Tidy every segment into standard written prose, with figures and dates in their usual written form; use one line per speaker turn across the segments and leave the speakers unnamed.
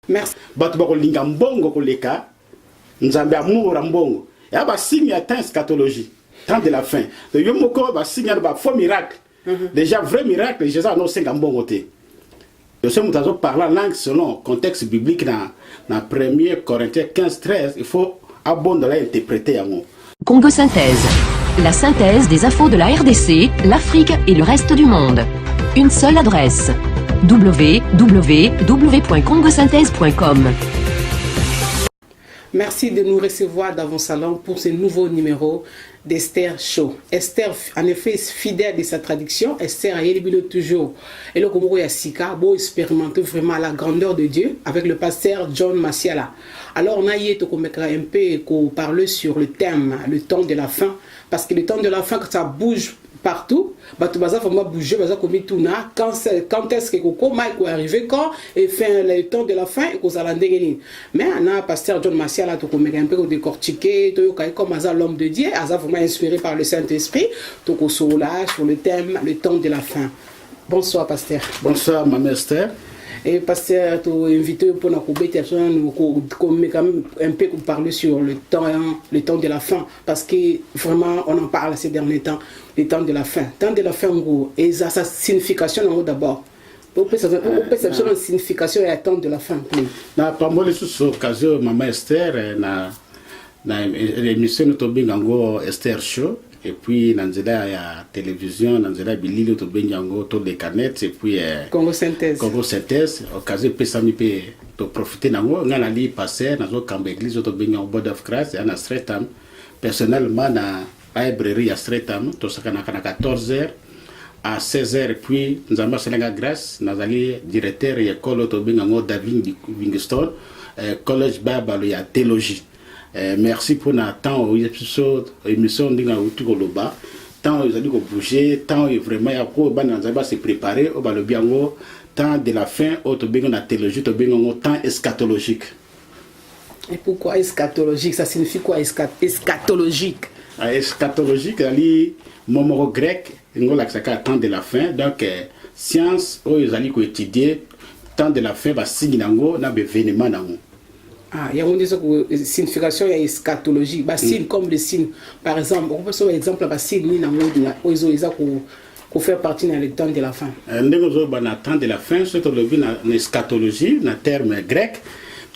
Merci.
Bato bako linga mbongo koleka nzambe amour mbongo. Ya ba signe atteint eschatologie. Temps de la fin. De yomoko ba signe ba faux miracle. Déjà vrai miracle, Jésus a annoncé mbongo te. Je sais que nous parlons langue selon le contexte biblique dans 1 Corinthiens 15-13. Il faut abonder l'interpréter.
Congo Synthèse. La synthèse des infos de la RDC, l'Afrique et le reste du monde. Une seule adresse. www.congosynthèse.com.
Merci de nous recevoir dans vos salons pour ce nouveau numéro d'Esther Show. Esther, en effet, fidèle de sa traduction, Esther a éliminé toujours. Et le Congo Yassika, beau expérimenter vraiment la grandeur de Dieu avec le pasteur John Massiala. Alors, on a eu un peu qu'on parle sur le thème, le temps de la fin. Parce que le temps de la fin, quand ça bouge partout, bah tu vas vraiment bouger, vas comme tout na. Quand est-ce que comment il peut arriver quand et fait le temps de la fin et qu'on a l'endégénie. Mais on a pasteur John Massiala là, tu comme un peu décortiquer, tu comme l'homme de Dieu, as vraiment inspiré par le Saint-Esprit, tu sur le thème, le temps de la fin. Bonsoir pasteur.
Bonsoir ma Esther.
Et pasteur, tu invité pour nous un peu parler sur le temps de la fin, parce que vraiment on en parle ces derniers temps, le temps de la fin. Le temps de la fin, et sa signification d'abord. Pour perception de signification et le temps de la fin.
Pas mal de choses occasion, maman Esther, na l'émission de Esther Show. Et puis, dans la télévision, dans la bilili, to benyango, to les canettes, et puis
Congo Synthèse.
Congo Synthèse, occasion de pesami to profiter nango, on a li passer dans une camp église, to benyango Board of Christ, et on a streetam. Personnellement, na librairie à streetam, to sakana 14h à 16h, et puis nous avons la grâce, nous avons directeur et école, to benyango David Livingstone, collège Bible, il y a théologie. Merci pour notre temps où il y a émission de tant ils ont bouger, tant vraiment il y a se préparer au le bien temps de la fin au la théologie au temps eschatologique.
Et pourquoi eschatologique? Ça signifie quoi eschatologique?
Eschatologique, c'est mot grec, temps de la fin, donc science où ils ont étudier temps de la fin va signe nango na événement nango.
Ah, il y a une signification et eschatologie. Signe comme le signe. Par exemple, on peut prendre l'exemple de signe pour faire partie dans le temps de la fin.
Dans le temps de la fin, c'est une eschatologie, un terme grec,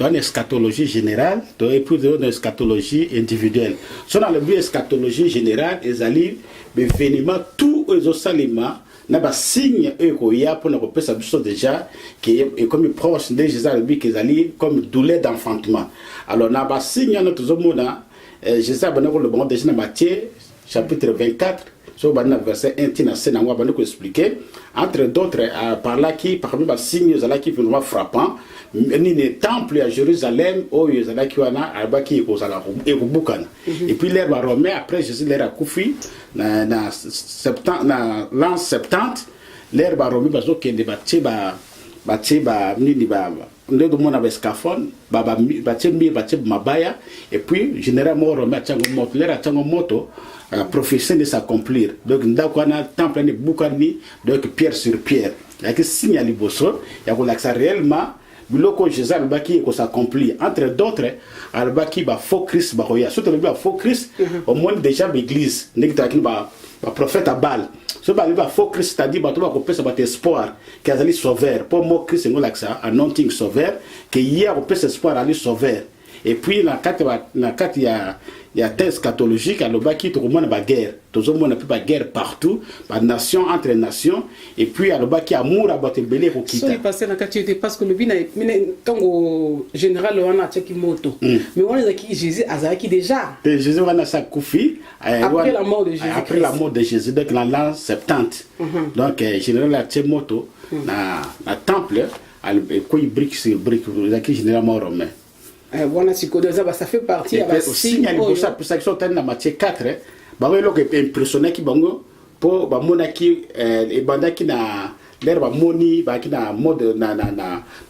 une eschatologie générale, et puis une eschatologie individuelle. Sur le but eschatologie générale, ils allaient événements tous les saliments. Na ba signe eko ya pour na kopesa biso déjà qui est comme proche de Jésus le qui ali comme douleur d'enfantement. Alors na ba signe na tozomona Jésus bana ko le bon déjà na Matthieu chapitre 24 so bana verset 1 tina sena ngwa bana ko expliquer entre d'autres par là qui parmi ba signe zala qui vraiment frappant ni ne temple à Jérusalem où zala qui wana alba qui ko zala e ko bukana et puis l'air va romain après Jésus l'air a koufi na l'an 70 l'air va romain bazo kende ba nini ba ndo do mona ba scafone ba mabaya et puis généralement romain tango moto l'air a tango moto prophétie de s'accomplir. Donc, dans le temple, il y a beaucoup de pierre sur pierre. Il y a un signe à l'Iboso, il y a ça réellement, le Jésus qui s'accomplit. Entre d'autres, il y a faux Christ, surtout le faux Christ, au moins déjà l'église, il y a un prophète à Baal. Ce qui est faux Christ, c'est-à-dire que tu as espoir qu'il y a un sauveur. Pour moi, Christ, c'est un non-ting sauveur, qu'il y a un espoir à lui sauveur. Et puis, dans le cas, il y a thèse catholique, à l'obaki, tout le monde a guerre. Tout le monde a pu guerre partout, nation entre nations. Et puis, à l'obaki, amour, à battre le belé pour quitter.
C'est passé dans le cas, parce que le bin au général, on a tchèque moto. Mais on a dit Jésus, Azaki déjà.
Jésus, on a sa koufi.
Après la mort de Jésus.
Après la mort de Jésus, donc dans l'an 70. Donc, général, la tchèque moto, dans le temple, il y a brique sur brique, généralement romain.
Voilà, ça fait partie de la
signe pour ça que sont dans Matthieu 4 ba welo ke impressionné ki bango po ba monaki e banda ki na l'air ba moni ba ki na mode na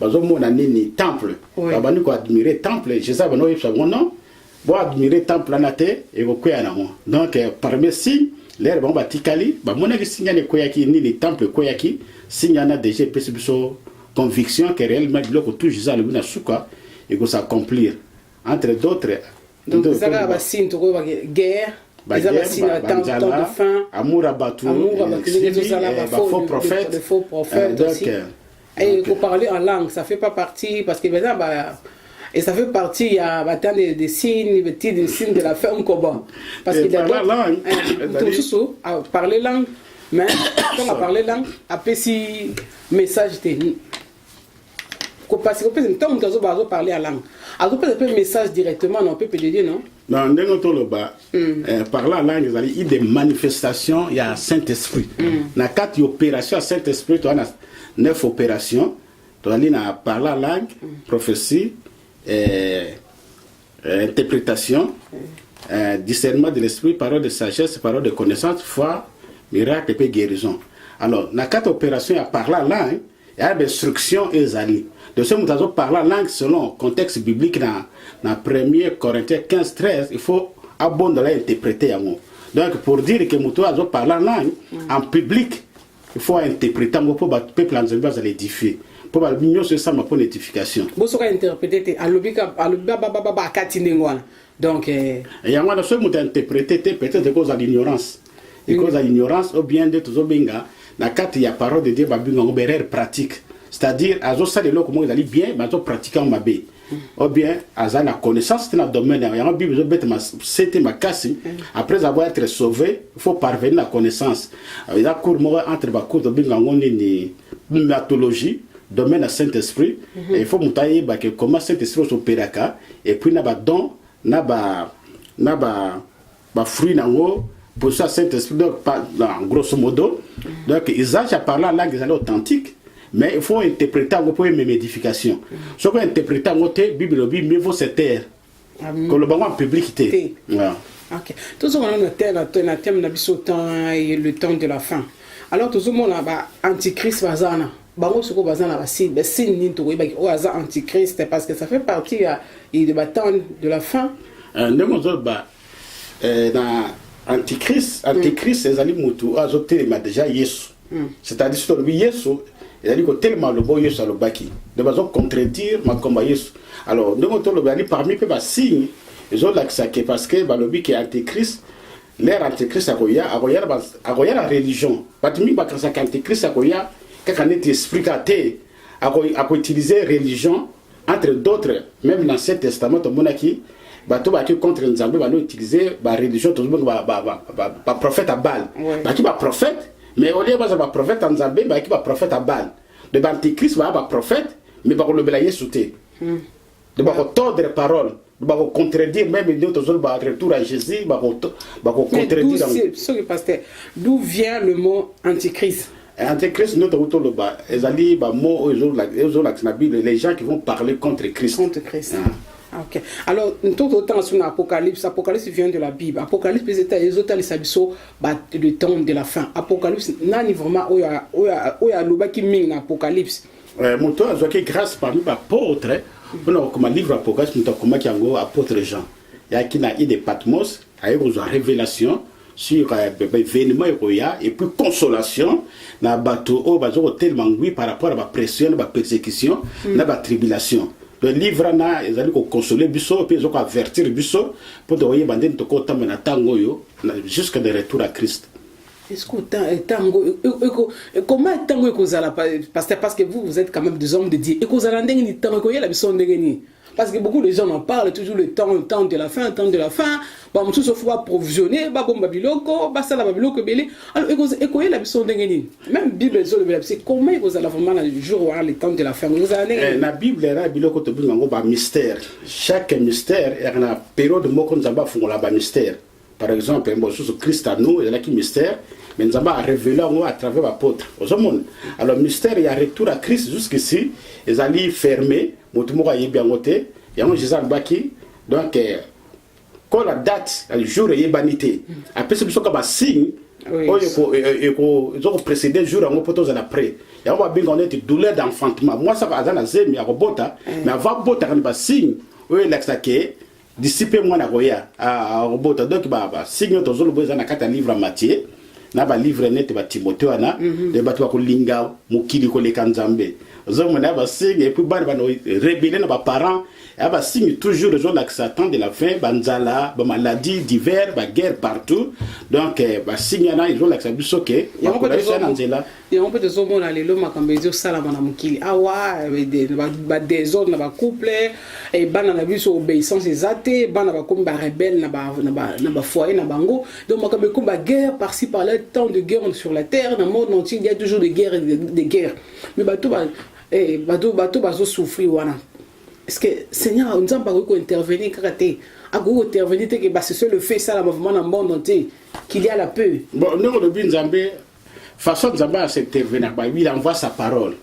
ba zo mona nini temple ba bani ko admirer temple Jésus ba no yebsa non bo admirer temple na te e ko koya na mo donc parmi si l'air ba tikali ba monaki signe ne koya ki nini temple koya ki signe na déjà pesibiso conviction que réellement biloko tout juste le bina suka et que s'accomplir entre d'autres.
Donc ça va signe to guerre, ça va signe temps de fin,
amour à bateau, faux prophète,
de faux prophètes aussi. Et pour parler en langue, ça fait pas partie parce que maintenant et ça fait partie, il y a des signes, des signes de la fin au combat. Parce qu'il y a
la langue,
parler langue, mais quand on a parlé langue, après si message technique. Parce que tant que on va parler en langue, on peut faire un message directement, on peut dire non.
Non, parler en langue, il y a des manifestations, il y a Saint-Esprit. Dans 4 opérations, Saint-Esprit, tu as 9 opérations, tu as parler en langue, prophétie, interprétation, discernement de l'esprit, parole de sagesse, parole de connaissance, foi, miracle et puis guérison. Alors, dans 4 opérations, il y a parler en langue, il y a des instructions et des alliés. De ce que nous parler en langue selon le contexte biblique dans 1 Corinthiens 15-13, il faut abonder l'interpréter. Donc, pour dire que nous parler en langue, en public, il faut interpréter pour que le peuple en Zambie soit édifié. Pour que l'union se sente pour l'édification.
Vous serez interprété à donc,
il y a un seul mot interprété peut-être à cause de l'ignorance. À cause de l'ignorance, ou bien de tout ça, dans 4, il y a parole de Dieu, il y a une erreur pratique. C'est-à-dire, à ça, les comment ils allaient bien, mais ils pratiquent en mabé. Ou bien, à la connaissance, c'est dans le domaine. Il y a une Bible, c'était ma casse. Après avoir été sauvé, il faut parvenir à la connaissance. Il y a un cours entre les cours de mythologie, domaine à Saint-Esprit. Il faut montrer comment Saint-Esprit s'opère. Et puis, il y a don, il y a fruit pour ça, Saint-Esprit, grosso modo. Donc, ils ont parlé la langue authentique. Mais il faut interpréter un peu mes modifications. Ce qu'on interprète en côté, Bible, mieux vaut se taire. Que le bon en publicité.
Ok. Tout ce qu'on a noté, le thème et le temps de la fin. Alors, tout ce monde a antichrist bazana. Bango ce qu'on bazana c'est signe ninto au hasard antichrist parce que ça fait partie de la temps de la fin.
Dans antichrist, c'est ali mutu azoté ma déjà Yesu. C'est-à-dire que Yesu il dit tellement le bon Yesu le baki de façon contredire ma combat Yesu. Alors nous on le bali parmi peu ba signe ils ont l'accès parce que le but qui est antichrist l'ère antichrist agoya la religion patimi ba quand ça antichrist agoya quand on est esprit caté à utiliser religion entre d'autres même dans l'Ancien Testament au monaki bato ba qui contre Nzambe ba utiliser ba religion tout ba prophète à Baal ba qui ba prophète. Mais au lieu de faire prophète en Zambie, il y a un prophète à Baal. Le antichrist va avoir un prophète, mais il va le balayer sous terre. Il va tordre les paroles. Il va contredire, même il va retour à Jésus, il va contredire.
D'où vient le mot antichrist?
Antichrist, notre retour le bas. Les gens qui vont parler contre Christ.
Contre Christ. Ok. Alors, tout autant sur l'Apocalypse, Apocalypse vient de la Bible. Apocalypse, les autres, le temps de la fin. Apocalypse, n'est vraiment où il y a le qui mine Apocalypse.
Mon tour, j'ai grâce parmi les apôtres. On a comme un livre Apocalypse, nous avons comme un apôtre Jean. Il y a qui n'a eu des Patmos, avec une révélation sur l'événement et puis consolation dans le bateau, tellement oui par rapport à la pression, la persécution, la tribulation. Le livre na ezali ko consoler biso puis ezoko avertir biso pour de voyer bande to ko tamana tango yo jusqu'à le retour à Christ.
Est-ce que tango comment tango ekozala parce que vous êtes quand même des hommes de Dieu. Ekozala ndenge ni tango ko yela biso ndenge ni parce que beaucoup de gens en parlent toujours le temps de la fin, ba mutu so faut approvisionner ba bomba biloko ba sala ba biloko belé alors ekoye la biso ndenge ni même Bible zo le c'est comment ekozala vraiment le jour où le temps de la fin
la Bible era biloko to bingo ba mystère chaque mystère est na période moko nzamba fungola ba mystère par exemple un bosso Christ à nous il y a qui mystère mais nzamba a révélé à travers l'apôtre aux hommes alors mystère il y a retour à Christ jusqu'ici ils allaient fermer mutu moko yebi ngote yango Jésus baki donc quand la date, le jour est banité. Après, c'est ce qu'on a signe. Ils ont précédé le jour, on peut après. Il y a une douleur d'enfantement. Moi, ça va dans la zone, il y a un bota. Mais avant bota, il y a un signe. Oui, il y a dissipé moi na goya à robota. Donc, signe, tu as besoin de livre en matière. Na ba livre net ba Timothée ana de ba to ko linga mukili ko le kanzambe ozomona ba signe et puis ba révéler na ba parents ya ba signe toujours les gens là qui s'attendent de la fin banzala ba maladie divers ba guerre partout donc ba signe na ils ont là que ça biso ke
ya on peut te zomona lelo makambo ezo sala na mukili awa ba désordre na ba couple et bana na biso obéissance ezate bana ba comme ba rebelle na ba foyer na bango donc makambo comme ba guerre par-ci par-là tant de guerre sur la terre dans le monde entier il y a toujours des guerres des guerres mais bato bazo souffrir wana est-ce que Seigneur on n'a pas ko intervenir karaté a ko intervenir que bah c'est le fait ça la mouvement dans le monde entier qu'il y a la paix
bon nous le Nzambe façon Nzambe à s'intervenir bah il envoie sa parole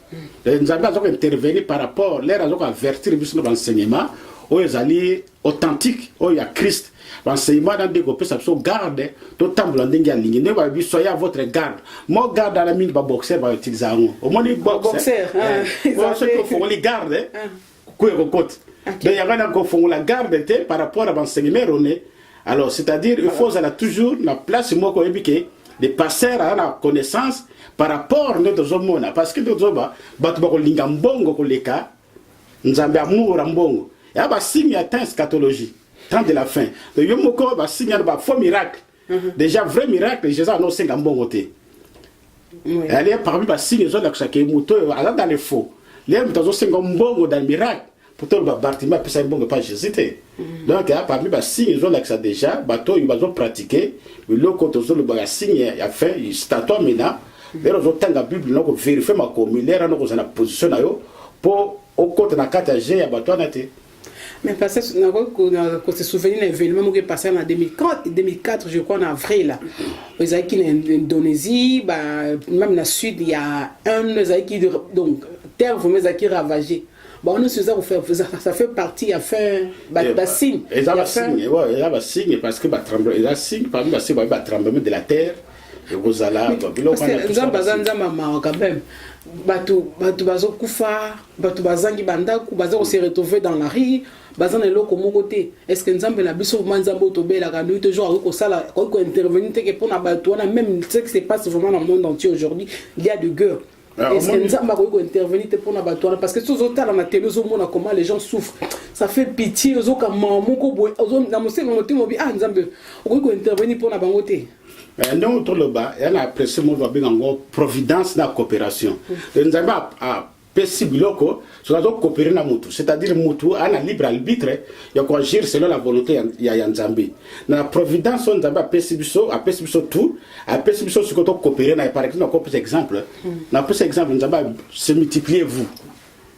Nzambe a donc intervenir par rapport l'air a donc avertir biso dans l'enseignement où ils allaient authentique où il y a Christ l'enseignement dans développer ça so garde to tambola ndenge ya ligne ne ba bi soyez à votre garde moi garde à la mine ba boxer ba utiliser au moins boxer moi ce qu'il faut les garder quoi côté donc il y a rien qu'on faut la garde par rapport à l'enseignement erroné alors c'est-à-dire il faut aller toujours la place moi ko ebike les pasteurs à la connaissance par rapport notre monde parce que notre ba ba ko linga mbongo ko leka Nzambe amour mbongo ya ba signe atteint eschatologie temps de la fin le yomoko ba signe ba faux miracle déjà vrai miracle Jésus a annoncé ngambongo té elle est parmi ba signe zo la chaque moto dans les faux les moto zo ngambongo dans le miracle pourtant ba Bartimée peut ça mbongo pas Jésus té donc parmi ba signe zo la ça déjà bato ils vont pratiquer le loko zo le ba signe ya fait statut maintenant les zo tanga bible non ko vérifier ma comme les rano ko na position na yo pour au côté na kata G ya bato na té.
Mais parce que se souvenir d'un événement qui est passé en 2004, je crois, en avril. Là. Vous avez qui en Indonésie, même dans le sud, il y a un qui donc terre vraiment qui ravagé. Bon, nous ça fait partie, il y a fait un signe.
Il y a un signe parce que il y a un signe parmi les tremblements de la terre. Et vous allez
parce que nous avons quand même. Bato bazo kufa bato bazangi bandaku bazo se retrouver dans la rue bazana loko mokote est-ce que Nzambe na biso manzambo tobela ka nous toujours ko sala ko intervenir te que pour na bato na même ce qui se passe vraiment dans le monde entier aujourd'hui il y a de guerre est-ce que Nzambe ko intervenir te pour na bato parce que tous autres dans la télé zo mona comment les gens souffrent ça fait pitié zo ka mamoko boy zo na mosema motimo bi Nzambe ko intervenir pour na bangote.
Nous, tout le bas, il y a la pression de providence de la coopération. Nous avons possible que nous coopérer dans Moutou. C'est-à-dire que Moutou a un libre arbitre, il y a agir selon la volonté de Nzambe. Dans la providence, nous avons possible tout, à possible ce que nous coopérer. Par exemple, nous avons se multiplier vous.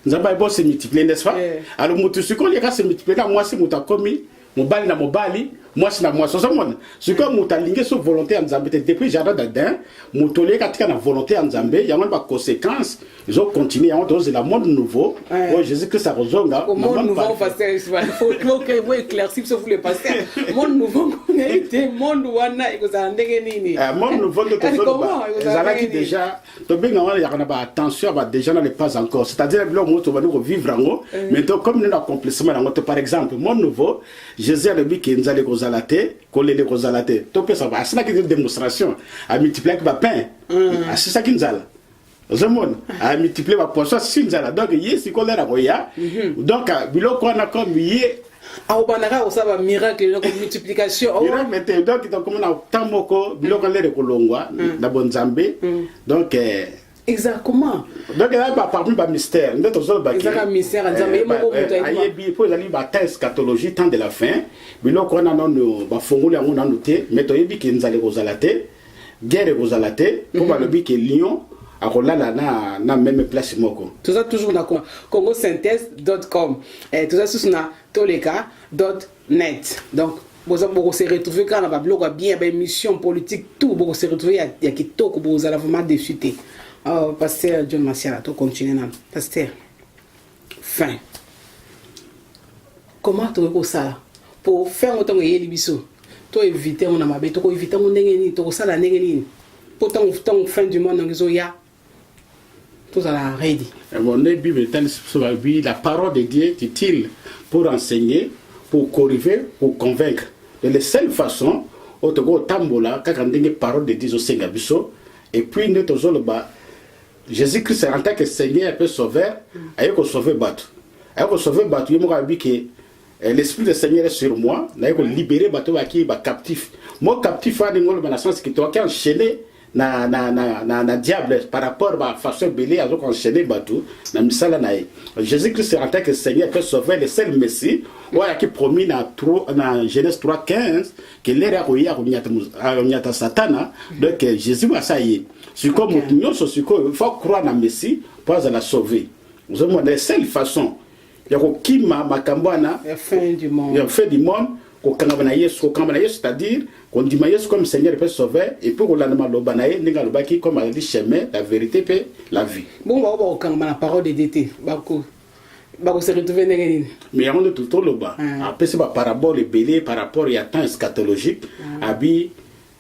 Nous avons se multiplier, n'est-ce pas? Alors Moutou, ce qu'on a se multiplier, moi, c'est Moutou commis. Mobali na mobali moi c'est na moi so monde ce que mutalinge so volonté en Nzambe depuis jardin d'Adam mutolé katika na volonté en Nzambe ya ngomba conséquences ils ont continué en dose la monde nouveau oh Jésus que ça rezonga
monde nouveau pasteur il faut que vous éclaircir si vous voulez pasteur monde nouveau était monde wana ikozala ndenge nini
monde nouveau de tout qui déjà to benga wana ya na attention ba déjà na pas encore c'est-à-dire le monde va nous vivre en haut mais comme nous accomplissement par exemple monde nouveau Jésus a dit que nous allons rozalater, coller les rozalater. Donc ça va. C'est là qu'il y a une démonstration. À multiplier avec ma pain. C'est ça qui nous a. À multiplier ma poisson, c'est nous a. Donc il y a ce qu'on a là. Donc bilo qu'on a comme il
ah on a ça va miracle donc multiplication.
Miracle donc comme on a tant moko bilo qu'on les kolongwa na bonzambe. Donc
exactement.
Donc il y a parmi les mystères. Nous avons
un mystère.
Il faut aller à la eschatologie temps de la fin. Mais là, on a noté, mais il y a des gens qui ont guerre aux alatés, pour le but que Lyon a la même place.
Tout ça toujours dans congosynthèse.com. Tout ça sur toleka.net. Donc, vous se retrouver quand on va blog bien mission politique tout vous se retrouver il y a qui toko vous allez vraiment discuter. Pasteur John Masiala, tu continues. Pasteur, fin. Comment tu veux ça pour faire autant que Yélibiso? Tu éviter mon amabé, tu éviter mon négéni, tu ça la négéni. Pourtant, fin du monde, il y a tout ça la ready.
Mon Bible, la parole de Dieu est utile pour enseigner, pour corriger, pour convaincre. De la seule façon, au Tambola, quand on a une parole de Dieu au Sengabiso, et puis nous avons Jésus-Christ en tant que Seigneur et Sauveur, il a sauvé Batu. Il a sauvé Batu, il a dit que l'Esprit du Seigneur est sur moi, il a libéré Batu qui est captif. Moi, captif, il y a un sens qui est enchaîné na diable par rapport à la façon belé à enchaîner Batu. Jésus-Christ en tant que Seigneur et Sauveur, le seul Messie, qui est promis dans Genèse 3:15, que l'air a Satana, donc Jésus va ça y est. Il faut croire dans le Messie pour la sauver. Nous avons la seule façon. Il y a
la fin du monde.
La fin du monde. C'est-à-dire qu'on dit Yesu comme Seigneur et Sauveur, et pour qu'on l'a demandé comme le chemin, la vérité et la vie.
Bon, on va la parole de DT. On se retrouve.
Mais on est tout le temps là-bas. Après, c'est par rapport au belé, par rapport à temps eschatologique, abi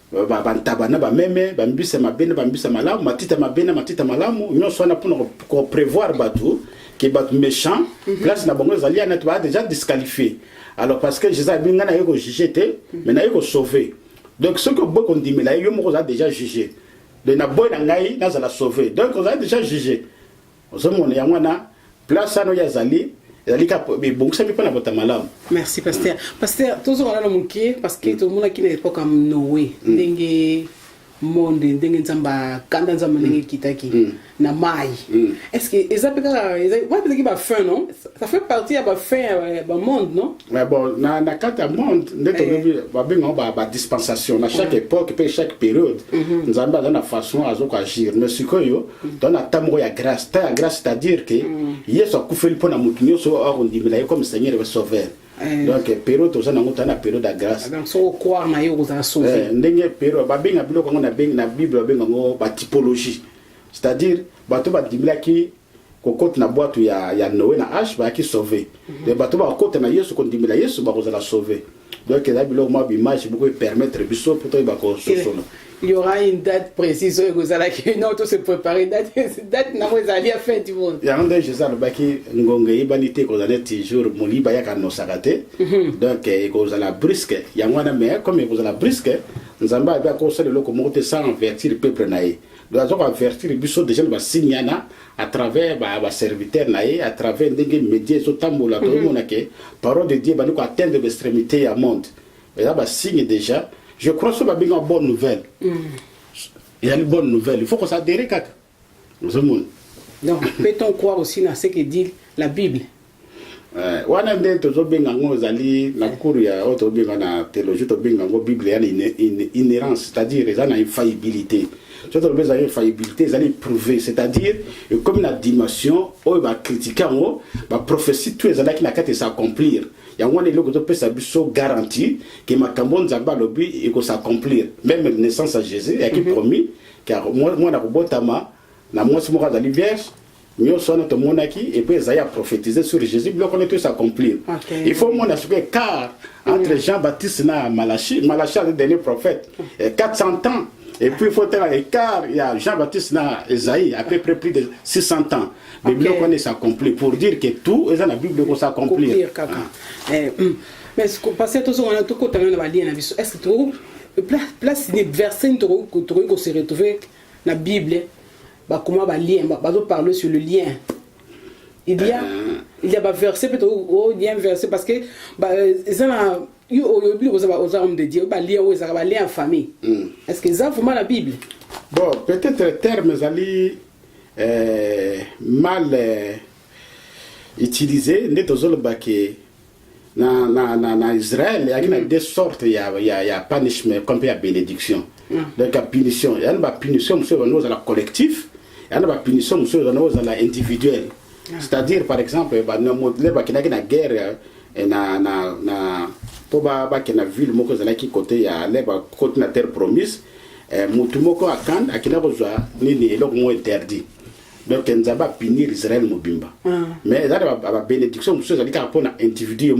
bantabana bameme bambisa mabene bambisa malamu matita mabene matita malamu nyonso na pour prévoir batu qui bat méchant place na bango zali na tu déjà disqualifié alors parce que Jésus a bien na yeko jugé mais na yeko sauvé donc ce que beaucoup dit mais là yo mo a déjà jugé de na boy na ngai na za la sauvé donc on a déjà jugé on se mona yangwana place no ya zali.
Merci, pasteur. Pasteur, tout le monde parce que tout le monde qui n'est pas comme Noé, monde ndenge nzamba kanda nzamba ndenge kitaki na mai est-ce que ils ba fin non ça fait partie à ba fin ba monde non
mais bon na kata monde ndeko ba benga ba dispensation na chaque époque et chaque période nzamba dans la façon azo agir mais sikoyo dans la tamro ya grâce c'est-à-dire que yesu akufeli pona mutunyo so orondimela comme Seigneur et Sauveur. Donc période aux gens ont période de grâce.
Donc so croire na yo za sauver.
Ndenge période ba benga biloko ngo na benga na Bible benga ngo ba typologie. C'est-à-dire bato ba dimila ki kokoti na boîte ya Noé na H ba ki sauver. De bato ba kokoti na Yesu ko dimila Yesu ba ko za la sauver. Donc là biloko moi image beaucoup permettre biso pour toi ba ko sosono.
Il y aura une date précise où vous allez non tout se préparer date na vous allez à fin du monde.
Il y a un Jésus le baki ngonge ibanité ko za net jour moliba ya kana sakate. Donc ko za la brisque ya mwana mais comme ko za la brisque nzamba ba ko sala loko monter sans avertir le peuple naé. Donc on avertir biso déjà ba signana à travers ba serviteur naé à travers des médias so tambola to monake parole de Dieu ba ko atteindre l'extrémité ya monde. Et là ba signe déjà. Je crois que c'est une bonne nouvelle. Il y a une bonne nouvelle. Il faut qu'on s'adhère à ça.
Donc, peut-on croire aussi dans ce que dit la Bible?
On a des inhérence, c'est-à-dire qu'ils ont une infaillibilité. Ils ont une infaillibilité, ils ont prouvé, c'est-à-dire comme une dimension, ils vont critiquer, ils prophétie, tous les années qui s'accomplir. Il y a un élément qui peut garantir que ma cambon zamba lobby et que s'accomplir. Même la naissance à Jésus, il y a qui promis, car moi, na robotama, la moi, c'est moi, la vierge. Nous sommes notre monarchie et puis Isaïe a prophétisé sur Jésus, bloc on est tous s'accomplir. Il faut mon assurer car entre Jean-Baptiste et Malachie, Malachie est le dernier prophète, 400 ans. Et puis il faut faire l'écart, il y a Jean-Baptiste et Isaïe, à peu près plus de 600 ans. Le bloc on est s'accomplir pour dire que tout est dans la Bible pour s'accomplir.
Mais parce que tout ça on a tout côté dans la ligne, est-ce que tu place des versets que tu se retrouver dans la Bible? Bah comment bah lien bah parler sur le lien il y a bah verset peut-être au lien verset parce que bah ça aux hommes de Dieu bah lien aux arabes lien en famille est-ce que ça vraiment la Bible
bon peut-être termes ali mal utilisé n'est aux autres baké na Israël il y a des sortes il y a punishment comme il y a bénédiction donc la punition il y a une punition sur nous à la collectif. Il y a une punition sur l'individuel. C'est-à-dire, par exemple, il y a une guerre, pour la ville, qui côté la terre promise, Moutumoko a quand, à qui n'a pas interdit. Donc, il n'y a pas punir Israël Mobimba. Mais il y a une bénédiction, c'est pour l'individu.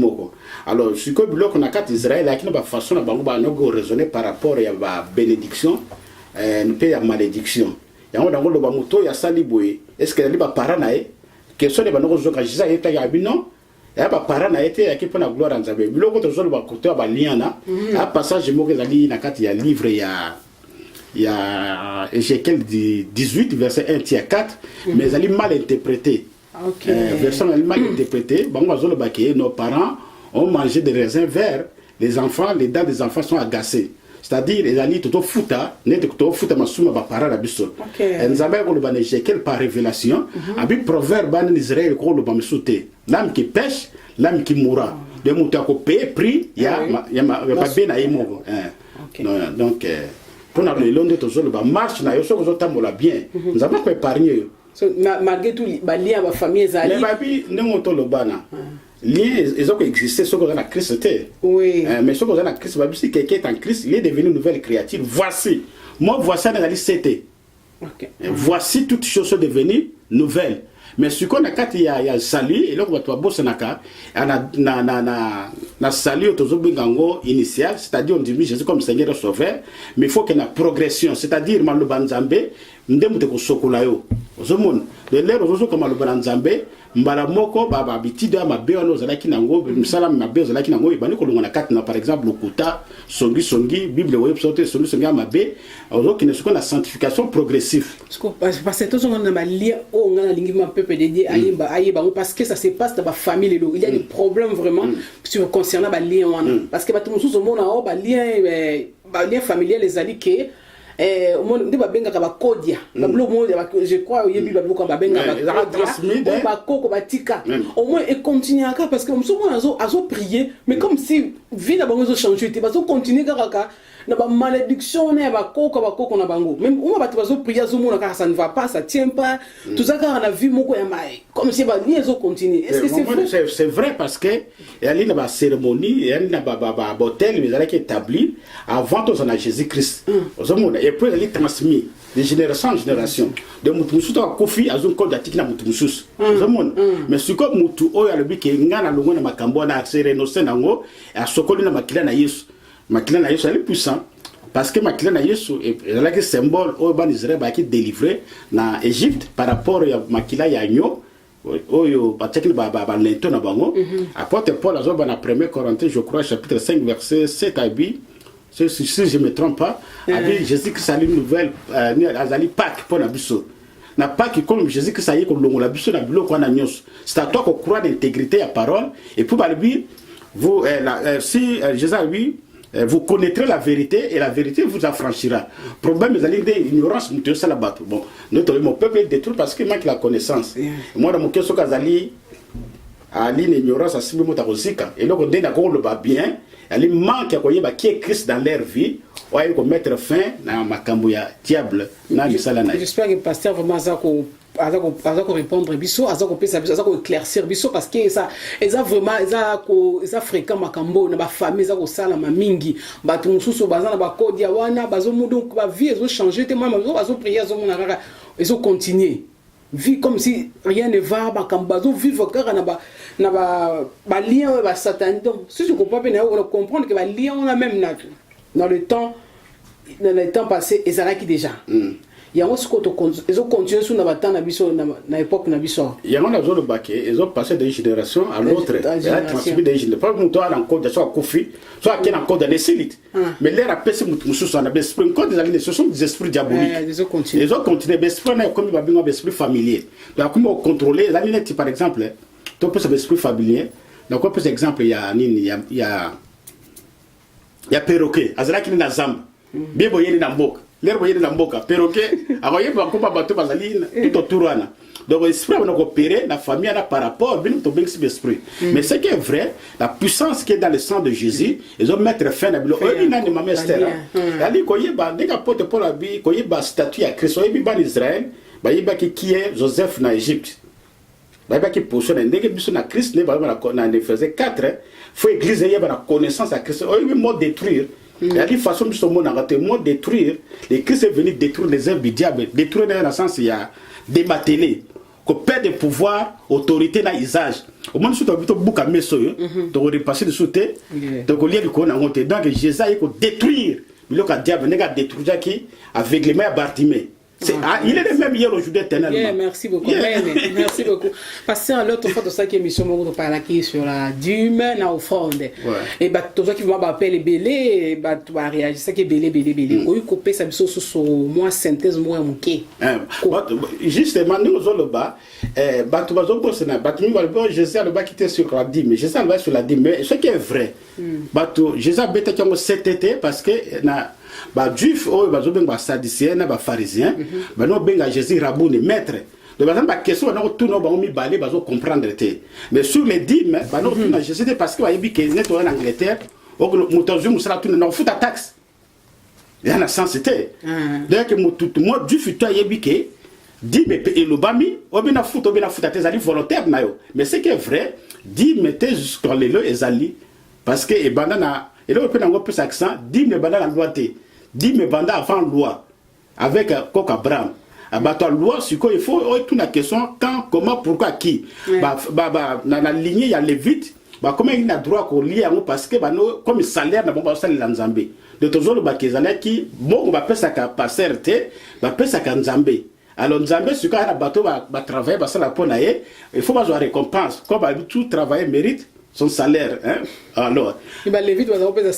Alors, ce que nous avons Israël, il y a une façon de raisonner par rapport à la bénédiction et la malédiction. Yango dango lo ba moto ya sali boye est-ce que li ba paranae que so le ba no zo ka jiza yeta ya bino ya ba paranae te ya ki pona gloire nzabe biloko to zo ba koto ba liana a passage mo ke zali na kati ya livre ya il y a Ézéchiel 18 verset 1-4 mais elle est mal interprétée. Version elle est mal interprétée. Nos parents ont mangé des raisins verts, les enfants, les dents des enfants sont agacées. C'est-à-dire, les alliés tout au fouta, net tout au fouta, ma souma ba para la biso. Nous avons le ban Ézéchiel par révélation. Avec proverbe ban Israël ko le ban souté. L'âme qui pêche, l'âme qui mourra. De mouta ko paye prix, ya pas bien à imo. Donc pour nous le long de toujours le ban marche na yo so ko tamola bien. Nous avons pas épargné.
Malgré tout, les liens avec la famille,
les babi ne montent le bana. Ils ont existé ce qu'on a la Christ.
Oui.
Mais ce qu'on a la Christ, si quelqu'un est en Christ, il est devenu une nouvelle créature. Voici. Moi, voici dans la liste c'était. Voici toutes choses sont devenues nouvelles. Mais ce qu'on a quand il y a salut, et là on va toi bosser naka, na salut au initial, c'est-à-dire on dit Jésus comme Seigneur et Sauveur, mais il faut qu'il y ait une progression, c'est-à-dire mal le banzambe, ndemu te ko sokola yo. Ozomon, de l'air ozo comme le banzambe, mbala moko baba bitida mabe ono zalaki nango, msala mabe zalaki nango, ibani ko longona katna par exemple lokuta, songi Bible web sauter songi mabe, ozo qui ne ce qu'on a sanctification progressive.
Parce que tout ce qu'on a lié au ngana lingima peuple dédié à parce que ça se passe dans la famille il y a des problèmes vraiment sur concernant les liens parce que tout le monde a lien familial les alliés au monde de babenga ka bakodia je crois il y a bible beaucoup babenga bakoko batika au moins et continuer parce que on azo prier mais comme si vie na bango changer te bazo continuer kaka na ba malédiction na bakoko na bango même on va bazo prier azo mona ka ça ne va pas ça tient pas tout ça car na vie moko ya mai comme si ba liaison continue est-ce que c'est vrai?
C'est vrai parce que il y a une cérémonie il y a une baptême mais elle qui établi avant tous en Jésus-Christ et puis elle est transmise de génération en génération de mutusu to kofi azun ko datiki na mutusu mais ce que mutu oyo alobi ke ngana longo na makambo na accéléré no senango a sokoli na makila na Yesu elle est puissant parce que makila na Yesu elle a que symbole oyo ban Israël ba ki délivré na Égypte par rapport ya makila ya nyo oyo bateki ba lento na bango apôtre Paul azo na 1 Corinthiens je crois chapitre 5 verset 7 à 8 si je ne me trompe pas, Jésus-Christ a une nouvelle, Azali Pâques pour la biso. Na Pâques comme Jésus-Christ a eu comme la biso na bilo kwa na nyos. C'est à toi qu'on croit l'intégrité à parole et pour lui, vous si Jésus a dit vous connaîtrez la vérité et la vérité vous affranchira. Problème c'est l'ignorance nous ça la battre. Bon, mon peuple est détruit parce qu'il manque la connaissance. Moi dans mon question Kazali à l'ignorance à ce moment et donc on dit d'accord le bas bien. Elle manque à quoi qui est Christ dans leur vie, ou à mettre fin à makambo ya diable.
J'espère que le pasteur vraiment azako répondre biso, azako pesa biso, azako éclaircir biso parce que ça vraiment ça fréquent makambo na ba famille azako sala mingi, ba tumususu bazana ba kodia wana bazo mudu ba vie ezo changer tellement bazo prier azo mona kaka ezo continuer. Vie comme si rien ne va, bazo vivre car na ba lien ba satan donc si je comprends bien on comprendre que ba lien on a même dans le temps passé et ça là qui déjà il y a aussi quand ils ont continué sur na temps na biso na époque na biso
il y a on a zone baquet ils ont passé d'une génération à l'autre et a transmis des générations pas mon toi encore de soit kofi soit qui encore dans les élites mais l'air a passé musu sur na esprit encore des années ce sont des esprits diaboliques ils ont continué esprit na comme ba bingo esprit familier donc comment contrôler la ligne par exemple tu peux l'esprit familier donc par exemple il y a perroquet azala qui na zamba bibo yeli na mboka l'air boyer na mboka perroquet akoye ba ko ba bato bazali tout autour ana donc l'esprit on a opéré la famille a par rapport bien to bengi esprit mais ce qui est vrai la puissance qui est dans le sang de Jésus ils ont mettre fin à bilo eux na ni mama Esther ali koye ba ndeka pote pour la bi koye ba statue à Christ oyebi ba Israël ba yeba qui est Joseph na Égypte ba yeba qui positionne ndeke biso na Christ ne ba na Éphésiens 4 faut église yeba na connaissance à Christ oyebi mot détruire. Il y a des façons de se détruire. Les Christ est venu détruire les œuvres du diable. Détruire dans le sens il y a démanteler. Que perd de pouvoir, autorité dans l'usage. Au moins, si tu as vu ton bouc à messoyo, tu aurais passé de sauter. Donc, au lieu de qu'on a monté. Donc, Jésus a détruire. Mais le diable n'a détruit qui avec les mains à Bartimée. Il est le même hier aujourd'hui éternellement.
Yeah, merci beaucoup. Merci beaucoup. Parce que l'autre fois, de ça qui est émission, on parle qui sur la dîme, na offrande. Et bah tout ça qui va m'appeler belé, bah tu vas réagir ça qui est belé. Oui, couper ça sur moi synthèse moi mouké.
Justement, nous au bas, bah tu vas au boss na, bah tu vas le Jésus le bas qui était sur la dîme, Jésus le bas sur la dîme, mais ce qui est vrai. Bah tu Jésus bête qui cet été parce que na ba juif o ba zo benga sadicien na ba pharisien ba no benga Jésus rabouni maître de ba ba question na tout no ba mi balé ba zo comprendre té mais sur les dîmes ba no tout na Jésus parce que ba yebi que net en Angleterre o que mutozu musala tout na futa taxe il y a na sensité donc que moi juif toi yebi que dîme et le bami o bena futa tes ali volontaire na yo mais c'est que vrai dîme té jusqu'à le ezali parce que e banana et là on peut avoir plus accent dîme banda la loi té dîme banda avant loi avec Coq Abraham abattoir loi sur quoi il faut toute la question quand comment pourquoi qui dans la lignée il y a les vite comment il a droit qu'on lie parce que comme salaire n'a pas ça les Nzambé de toujours le bakezala qui bon on va faire ça pas certé va faire ça Nzambé alors Nzambé sur quoi un bateau va travailler ça la ponaye il faut pas avoir récompense comme tout travail mérite son salaire hein alors
il va les vite va faire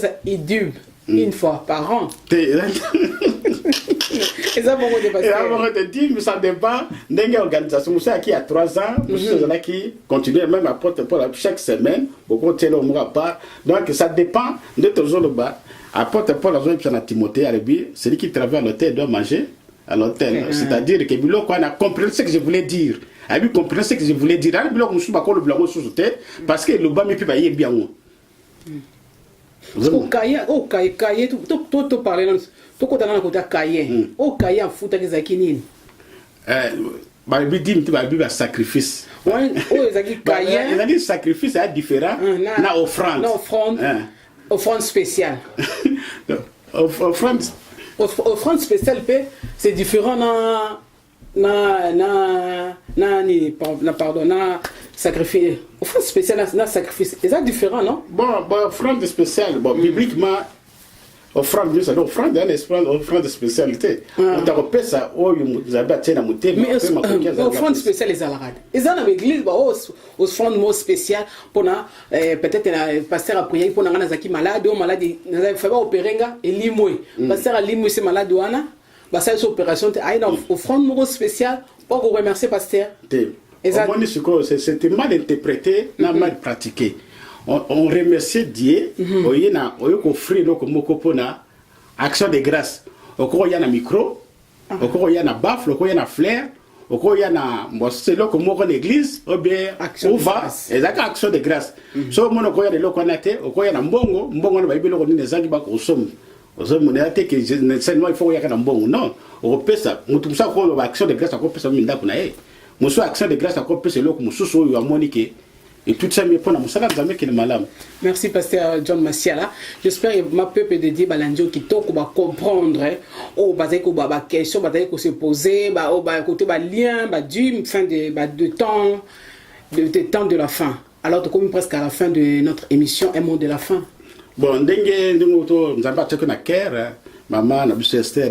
ça idube une fois par an. Et ça, bon,
mais ça dépend d'une organisation. Nous sommes qui a 3 ans, nous sommes qui continuent même à porter pour chaque semaine, beaucoup de temps au part. Donc ça dépend de toujours le bas. À porter pour la zone de Timothée, celui qui travaille à l'hôtel doit manger à l'hôtel. C'est-à-dire que Bilo a compris ce que je voulais dire. A vu comprendre ce que je voulais dire. Parce que le bas me peut payer bien.
Au cahier, tout parler tout côté dans le côté cahier. Au cahier en foot avec Zakinine.
Bah dit tu vas vivre sacrifice.
Ouais, Zaki cahier.
Il a dit sacrifice est différent. Na offrande.
Na offrande. Offrande spéciale. Offrande spéciale c'est différent pardon sacrifice offrande spéciale na sacrifice c'est différent non
bon offrande spéciale bibliquement offrande c'est offrande spécialité on t'a repéré ça vous avez atteint la montée
mais offrande spéciale les alarades ils ont dans l'église offrande mot spécial pour peut-être pasteur a prié pour na zaki malade ou malade na fait pas opérer et limoué pasteur a limoué c'est malade ouana bah ça c'est opération a une offrande spéciale pour vous remercier pasteur.
C'était mal interprété, mal pratiqué. On remercie Dieu, on a offert une action de grâce. On a un micro, on a un baffle, on a un flair, on a un l'église, on va, et ça action de grâce. Si on a un bongo, il faut y non, on peut ça. Tout ça, on a action de grâce, on peut ça. Monsieur action de grâce, on peut se le monsieur sur Monique. Et tout ça, mais pour la moussala, jamais qu'il est malade.
Merci, pasteur John Massiala. J'espère que ma peuple de Dieu, Balandio, qui va comprendre, oh, basé sur la question, basé sur se poser, oh, côté lien, du fin de temps, de temps de la fin. Alors, comme presque à la fin de notre émission, un mot de la fin.
Bon, nous avons pas na care, maman, na bise Esther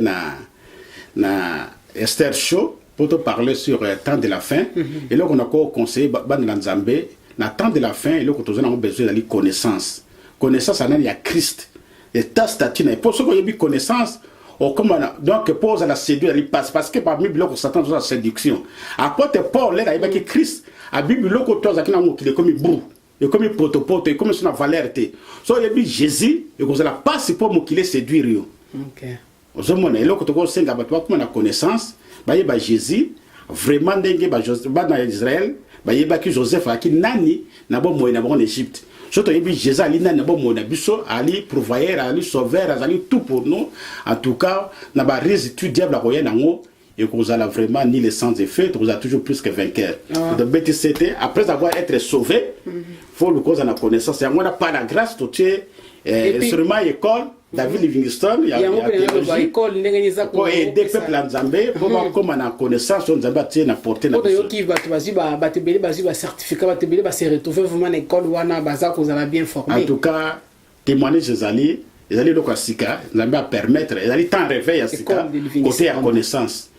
na Esther Show pour te parler sur le temps de la fin. Et là, on a encore conseillé ban Nzambé, na temps de la fin, et là, on a besoin de connaissance. Connaissance, il y a Christ. Et ta statue, pour ceux qui ont eu connaissance, donc pose à la séduire, il passe parce que parmi les gens qui s'attendent à la séduction. Après, Paul, là, il y a Christ, à Bible, il est comme brou. Et comme il pote, et comme c'est une valeur. So, il y a Jésus, et vous allez passer pour me qu'il séduire.
Ok.
Vous avez là, quand vous avez la connaissance, il y a Jésus, vraiment, il y a Israël, il y a Joseph, qui nani, n'a pas moyen en Égypte. Surtout, il y a Jésus, il n'a pas moyen, Ali, pourvoyeur, Ali, sauveur, Ali, tout pour nous. En tout cas, n'a pas résidu diable à Royen en et que vous allez vraiment ni les sans effet, vous avez toujours plus que vainqueur. Donc, après avoir été sauvé, il faut le cause en la connaissance. Et moi, pas la grâce, tout est sûrement école, David Livingstone, il y a
école,
pour aider le peuple en Zambie, pour voir comment on a connaissance, on a apporté la certificat, se retrouver vraiment l'école où on a bien formé. En tout cas, témoigner Jésus, ils allaient donc à Sika, ils allaient permettre, ils allaient tant réveil à Sika, côté à connaissance.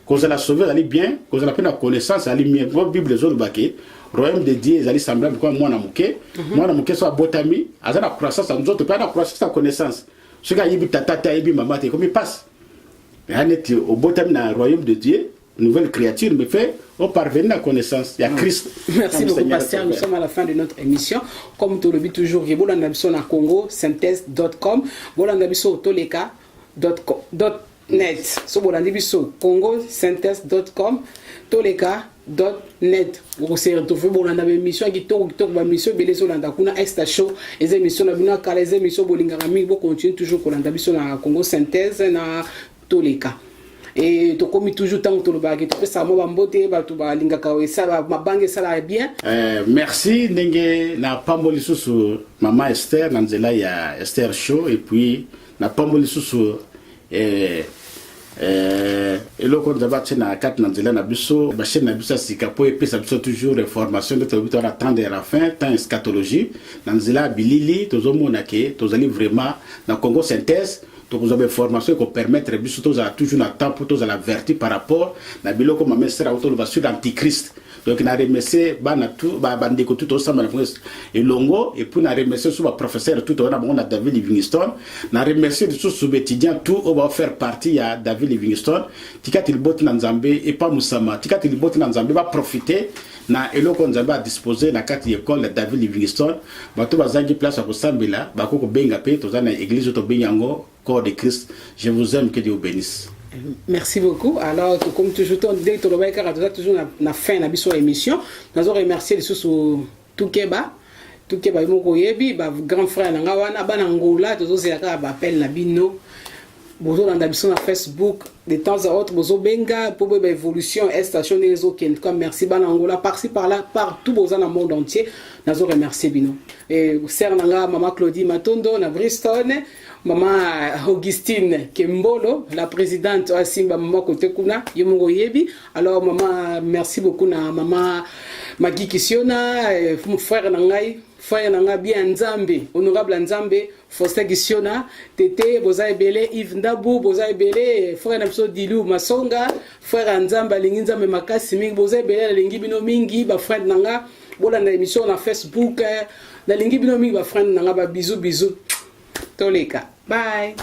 Quand ils allaient sauver, ils allaient bien, quand ils allaient la connaissance, ils allaient mieux. Quand la Bible les autres baquets, royaume de Dieu, ils allaient sembler comme moi, moi, soit botami, ils allaient la croissance, nous autres, pas la croissance, la connaissance. Ce qui a dit tata, il maman, comme il passe. Et on est au botami dans le royaume de Dieu, nouvelle créature, mais fait, on parvient à la connaissance. Il y a Christ.
Merci beaucoup, Pasteur. Nous sommes à la fin de notre émission. Comme tu le dis toujours, il y a un Congo, synthèse.com, toleka.net. So, Congo, synthèse.com, toleka.net. Vous se retrouvez dans la émission qui tourne la mission de l'Olanda Kuna Extra Show. Les émissions de les émissions Bolingami, vous continuez toujours pour la Congo, synthèse, na Toleka. Et tu comme toujours tant que tu le tu peux savoir mbote ba tu ba linga ka ça ma banque ça là bien.
Merci ndenge na pamboli susu mama Esther nanzela ya Esther Show et puis na pamboli susu eloko nzabati na kat nanzela na biso ba chaîne na biso sika po et puis ça biso toujours formation de to biso attendre la fin temps eschatologie nanzela bilili tozomona ke tozali vraiment na Congo synthèse. Donc vous avez une formation qui permet toujours un temps pour tous avertir par rapport à biloko mamesera autour sur l'antichrist. Donc na remercier tout bandeko tout ensemble et longo et puis na remercier sur professeur tout on a David Livingstone na remercier tous sous étudiants tout on va faire partie à David Livingstone tikati liboti na Nzambe et pas Musama tikati liboti na Nzambe va profiter na eloko Nzambe a disposer na kati école de David Livingstone bato bazangi place ko sambela bakoko benga pe to na église to benyango corps de Christ. Je vous aime, que Dieu vous bénisse.
Merci beaucoup. Alors, comme toujours, dès que tu as toujours la fin de l'émission, nous allons remercier les sous Tukeba. Tukeba, grand frère, Banangola, tous les appels Nabino. Bozo dans la Facebook, de temps à autre, Bozo Benga, pour l'évolution, station des réseaux qui est comme merci Banangola, par-ci par-là, partout, Bozo dans le monde entier, nous allons remercier Bino. Et Sœur Nanga, Maman Claudie Matondo, na Bristol, Maman Augustine Kembolo, la présidente Asimba Maman Kotekuna, Yomongo Yebi. Alors, Maman, merci beaucoup, na Maman Magi Kisiona, frère Nangai. Frère Nanga bien Nzambe, honorable Nzambe, Foster Gisiona, Tete, Boza Ebele, Yves Ndabou, Boza Ebele, frère Namso Dilou Masonga, frère Nzamba, Linginza Makasi, Mingi, Boza Ebele, Lingi Bino Mingi, ba frère Nanga, Bola na émission na Facebook, na Lingi Bino Mingi, ba frère Nanga, ba bisous, bisous. Toleka. Bye.